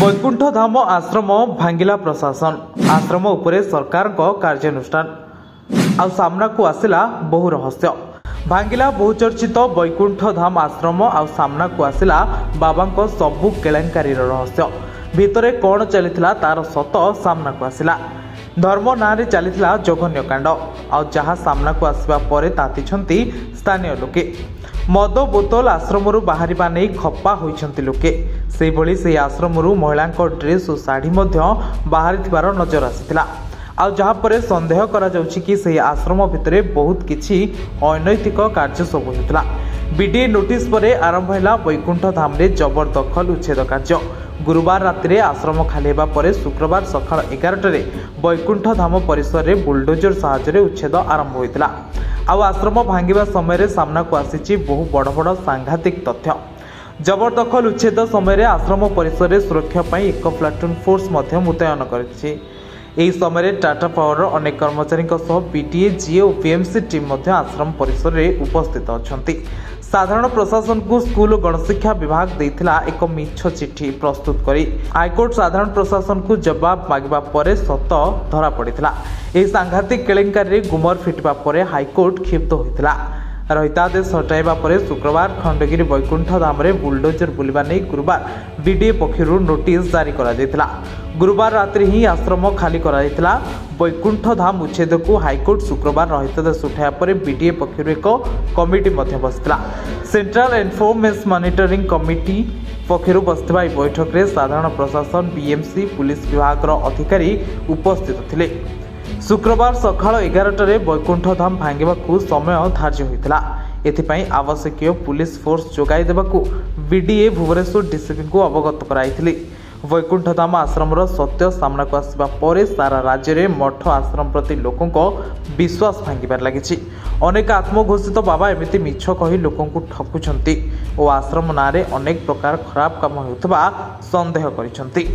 वैकुंठ धाम आश्रम भांगिला प्रशासन आश्रम उपरे सरकार कार्यानुष्ठान आ सामना को आसिला बहु रहस्य भांगिला बहुचर्चित वैकुंठ धाम आश्रम आ सामना को आसिला बाबा सबु केलेंकारी रहस्य भितरे कौन चलीथिला तार सत सामना को आसिला धर्म ना रे चलीथिला जघन्य कांड आ जहा सामना को आसिबा परे तातिछंती स्थानीय लोके मद बोतल आश्रम बाहर नहीं खप्पा होइछंती लोके से भली से आश्रम महिला ड्रेस और शाढ़ी बाहरी नजर आसीथिला आ जहाँ पर संदेह करा जाउछि कि से आश्रम भितरे बहुत किछि अनैतिक कार्य सब होता बीडीए नोटिस पर आरंभ है वैकुंठ धाम रे जबरदखल उच्छेद कार्य गुरुवार राति आश्रम खाली हेबा परे शुक्रवार सकाळ 11टारे वैकुंठ धाम परिसर रे बुलडोजर साहाय्य उच्छेद आरंभ होइतिला आ आश्रम भांगिबा समय सामना को आसीछि बहु बड़ बड़ सांघातिक तथ्य जबरदखल उच्छेद समय आश्रम परिसर रे सुरक्षा पई एक प्लाटून फोर्स मुतयन करिछि। एही समय टाटा पावर अनेक कर्मचारी बीडीए जीए और पीएमसी टीम आश्रम परिसर में उपस्थित अच्छा साधारण प्रशासन को स्कूल और गणशिक्षा विभाग देइथिला एक मिछ चिठी प्रस्तुत करी हाईकोर्ट साधारण प्रशासन को जवाब मागिबा परे सत धरा पड़िथिला। एही सांघातिक केलेंकारी गुमर फिटिबा परे हाईकोर्ट क्षिप्त होइथिला। रहितादेश हटाइबा परे शुक्रवार खंडगिरी वैकुंठ धाम रे बुलडोजर बुलिबा नै गुरुवार बीडीए पक्षरु नोटिस जारी करा जायतिला। गुरुवार रात्रि ही आश्रम खाली करा जायतिला। वैकुंठ धाम उच्छेद को हाईकोर्ट शुक्रवार रहितादेश उठाया परे बीडीए पक्षरु एक कमिटी मध्ये बसितिला। सेंट्रल इन्फॉर्मेशन मॉनिटरिंग कमिटी पक्षरु बसिथिबा बैठक रे साधारण प्रशासन बीएमसी पुलिस विभाग अधिकारी उपस्थित थिले। शुक्रवार सकाळ 11टारे वैकुंठ धाम भांगिबा समय धार्य होइतिला। एथिपाई आवश्यक पुलिस फोर्स जोगाई देबाकू बीडीए भुवनेश्वर डीसीपी को अवगत कराइथिले। वैकुंठ धाम आश्रम सत्य सामना को आसवा परे सारा राज्य में मठ आश्रम प्रति लोकों विश्वास भांगिबार लागिछि। अनेक आत्मघोषित बाबा एमिति मिछ कही लोकों ठकुछंती और आश्रम नारे अनेक प्रकार खराब काम होउतबा संदेह करिछंती।